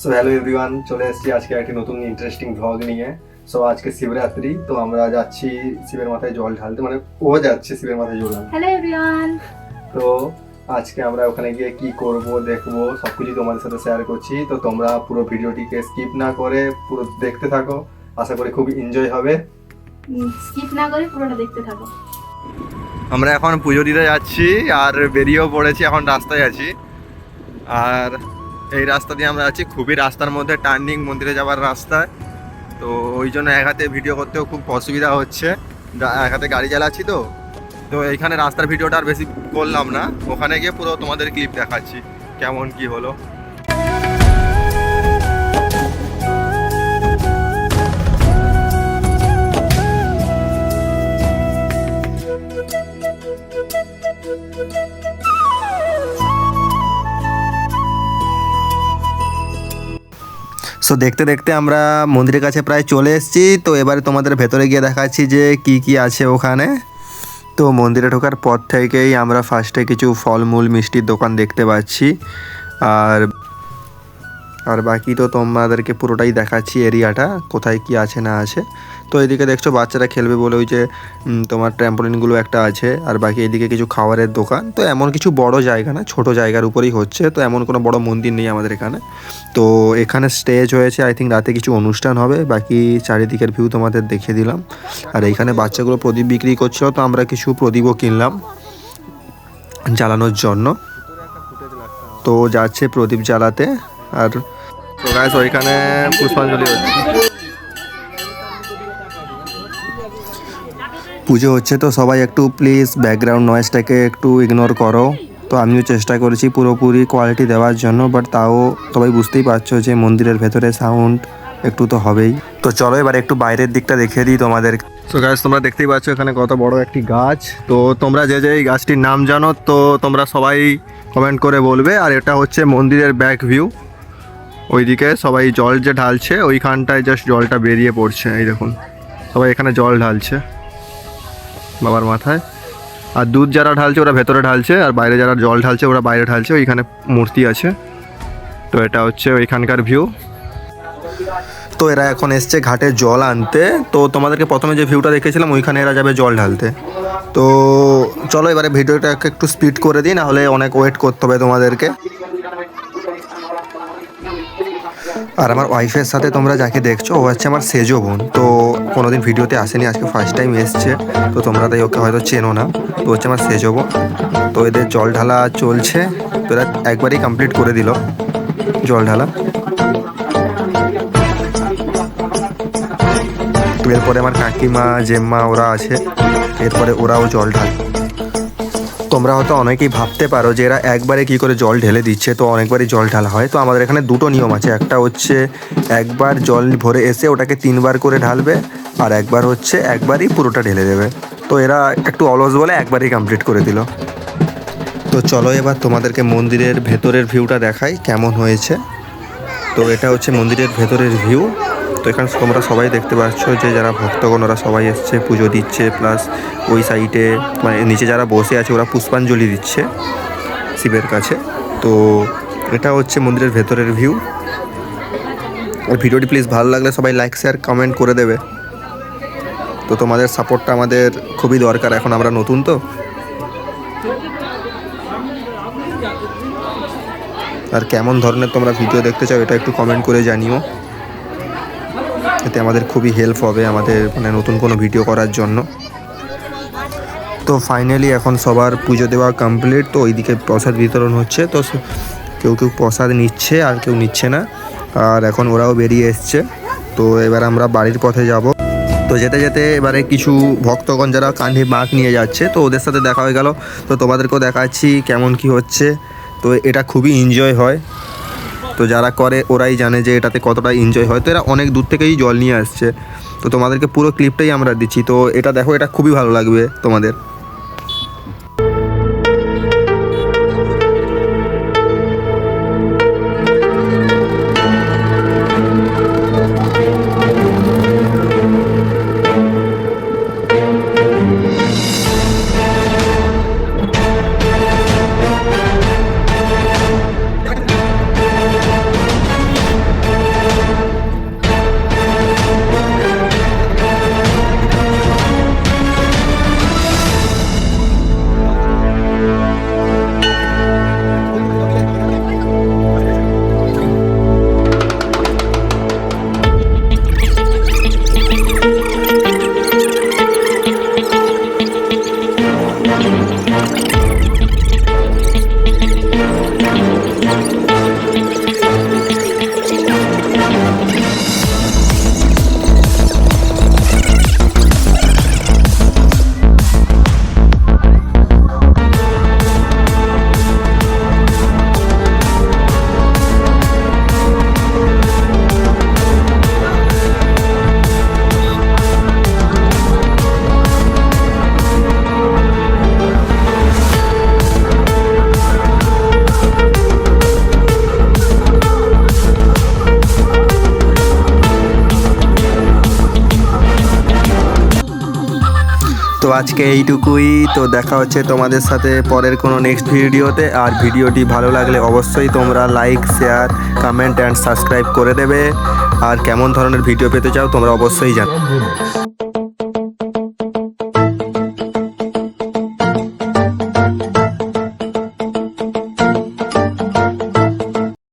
So hello everyone, চলে এসেছি আজকে একটি নতুন ইন্টারেস্টিং ভ্লগ নিয়ে। সো আজকে শিবরাত্রি, তো আমরা যাচ্ছি শিবের মাথায় জল ঢালতে, মানে ও যাচ্ছে শিবের মাথায় জল ঢালতে। Hello everyone. তো আজকে আমরা ওখানে গিয়ে কি করব দেখবো, সবকিছু তোমাদের সাথে শেয়ার করছি। তো তোমরা পুরো ভিডিওটিকে স্কিপ না করে পুরো দেখতে থাকো, আশা করি খুব এনজয় হবে। স্কিপ না করে পুরোটা দেখতে থাকো। আমরা এখন পুজো দিতে যাচ্ছি আর বেরিয়েও পড়েছি, এখন রাস্তায় আছি। আর এই রাস্তা দিয়ে আমরা আছি, খুবই রাস্তার মধ্যে টার্নিং, মন্দিরে যাওয়ার রাস্তায়। তো ওই জন্য এক হাতে ভিডিও করতেও খুব অসুবিধা হচ্ছে, এক হাতে গাড়ি চালাচ্ছি। তো তো এইখানে রাস্তার ভিডিওটা আর বেশি করলাম না, ওখানে গিয়ে পুরো তোমাদের ক্লিপ দেখাচ্ছি কেমন কি হলো। সো দেখতে দেখতে আমরা মন্দিরের কাছে প্রায় চলে এসেছি। তো এবারে তোমাদের ভেতরে গিয়ে দেখাচ্ছি যে কি কি আছে ওখানে। তো মন্দিরে ঢোকার পর থেকেই আমরা ফার্স্টে কিছু ফলমূল মিষ্টির দোকান দেখতে পাচ্ছি, আর আর বাকি তো তোমাদেরকে পুরোটাই দেখাচ্ছি এরিয়াটা কোথায় কি আছে না আছে। তো এদিকে দেখছো বাচ্চারা খেলবে বলে ওই যে তোমার ট্র্যাম্পোলিনগুলো একটা আছে, আর বাকি এদিকে কিছু খাবারের দোকান। তো এমন কিছু বড় জায়গা না, ছোট জায়গার উপরেই হচ্ছে। তো এমন কোনো বড় মন্দির নেই আমাদের এখানে। তো এখানে স্টেজ হয়েছে, আই থিঙ্ক রাতে কিছু অনুষ্ঠান হবে। বাকি চারিদিকের ভিউ তোমাদের দেখিয়ে দিলাম। আর এইখানে বাচ্চাগুলো প্রদীপ বিক্রি করছিল, তো আমরা কিছু প্রদীপও কিনলাম জ্বালানোর জন্য। তো যাচ্ছে প্রদীপ জ্বালাতে। আর তো গাইস ওইখানে পুষ্পাঞ্জলি হচ্ছে, পুজো হচ্ছে। তো সবাই একটু প্লিজ ব্যাকগ্রাউন্ড নয়েজটাকে একটু ইগনোর করো। তো আমিও চেষ্টা করেছি পুরোপুরি কোয়ালিটি দেওয়ার জন্য, বাট তাও সবাই বুঝতেই পারছো যে মন্দিরের ভেতরে সাউন্ড একটু তো হবেই। তো চলো এবার একটু বাইরের দিকটা দেখিয়ে দিই তোমাদের। তো গাছ তোমরা দেখতেই পাচ্ছ এখানে কত বড় একটি গাছ। তো তোমরা যে যে এই গাছটির নাম জানো তো তোমরা সবাই কমেন্ট করে বলবে। আর এটা হচ্ছে মন্দিরের ব্যাক ভিউ। ওইদিকে সবাই জল যে ঢালছে, ওইখানটায় জাস্ট জলটা বেরিয়ে পড়ছে। এই দেখুন সবাই এখানে জল ঢালছে বাবার মাথায়। আর দুধ যারা ঢালছে ওরা ভেতরে ঢালছে, আর বাইরে যারা জল ঢালছে ওরা বাইরে ঢালছে। ওইখানে মূর্তি আছে। তো এটা হচ্ছে ওইখানকার ভিউ। তো এরা এখন এসছে ঘাটে জল আনতে। তো তোমাদেরকে প্রথমে যে ভিউটা দেখেছিলাম ওইখানে এরা যাবে জল ঢালতে। তো চলো এবারে ভিডিওটাকে একটু স্পিড করে দিই, নাহলে অনেক ওয়েট করতে হবে তোমাদেরকে। আর আমার ওয়াইফের সাথে তোমরা যাকে দেখছো ও হচ্ছে আমার সেজো বোন। তো কোনোদিন ভিডিওতে আসেনি, আজকে ফার্স্ট টাইম এসছে। তো তোমরা তাই ওকে হয়তো চেনো না। তো হচ্ছে আমার সেজো বোন। তো এদের জল ঢালা চলছে। তো এরা একবারই কমপ্লিট করে দিল জল ঢালা। এরপরে আমার কাকিমা জেম্মা ওরা আছে, এরপরে ওরাও জল ঢাল। তোমরা হয়তো অনেকেই ভাবতে পারো যে এরা একবারে কী করে জল ঢেলে দিচ্ছে। তো অনেকবারই জল ঢালা হয়। তো আমাদের এখানে দুটো নিয়ম আছে, একটা হচ্ছে একবার জল ভরে এসে ওটাকে 3বার করে ঢালবে, আর একবার হচ্ছে একবারই পুরোটা ঢেলে দেবে। তো এরা একটু অলস বলে একবারই কমপ্লিট করে দিল। তো চলো এবার তোমাদেরকে মন্দিরের ভেতরের ভিউটা দেখাই কেমন হয়েছে। তো এটা হচ্ছে মন্দিরের ভেতরের ভিউ। তো এখানে তোমরা সবাই দেখতে পাচ্ছ যে যারা ভক্তগণ ওরা সবাই এসছে পুজো দিচ্ছে, প্লাস ওই সাইডে মানে নিচে যারা বসে আছে ওরা পুষ্পাঞ্জলি দিচ্ছে শিবের কাছে। তো এটা হচ্ছে মন্দিরের ভেতরের ভিউ। আর ভিডিওটি প্লিজ ভালো লাগলে সবাই লাইক শেয়ার কমেন্ট করে দেবে। তো তোমাদের সাপোর্টটা আমাদের খুবই দরকার, এখন আমরা নতুন। তো আর কেমন ধরনের তোমরা ভিডিও দেখতে চাও এটা একটু কমেন্ট করে জানিও, এতে আমাদের খুবই হেল্প হবে আমাদের মানে নতুন কোনো ভিডিও করার জন্য। তো ফাইনালি এখন সবার পুজো দেওয়া কমপ্লিট। তো ওইদিকে প্রসাদ বিতরণ হচ্ছে। তো কেউ কেউ প্রসাদ নিচ্ছে আর কেউ নিচ্ছে না। আর এখন ওরাও বেরিয়ে এসছে। তো এবার আমরা বাড়ির পথে যাব। তো যেতে যেতে এবারে কিছু ভক্তগণ যারা কাঁধে বাঁক নিয়ে যাচ্ছে, তো ওদের সাথে দেখা হয়ে গেল। তো তোমাদেরকেও দেখাচ্ছি কেমন কি হচ্ছে। তো এটা খুবই এনজয় হয়। তো যারা করে ওরাই জানে যে এটাতে কতটা এনজয় হয়। তো এরা অনেক দূর থেকেই জল নিয়ে আসছে। তো তোমাদেরকে পুরো ক্লিপটাই আমরা দিচ্ছি। তো এটা দেখো, এটা খুবই ভালো লাগবে তোমাদের। তো আজকে এইটুকুই। তো দেখা হচ্ছে তোমাদের সাথে পরের কোনো নেক্সট ভিডিওতে। আর ভিডিওটি ভালো লাগলে অবশ্যই তোমরা like, share, comment and subscribe করে দেবে। আর কেমন ধরনের ভিডিও পেতে চাও তোমরা অবশ্যই জানো।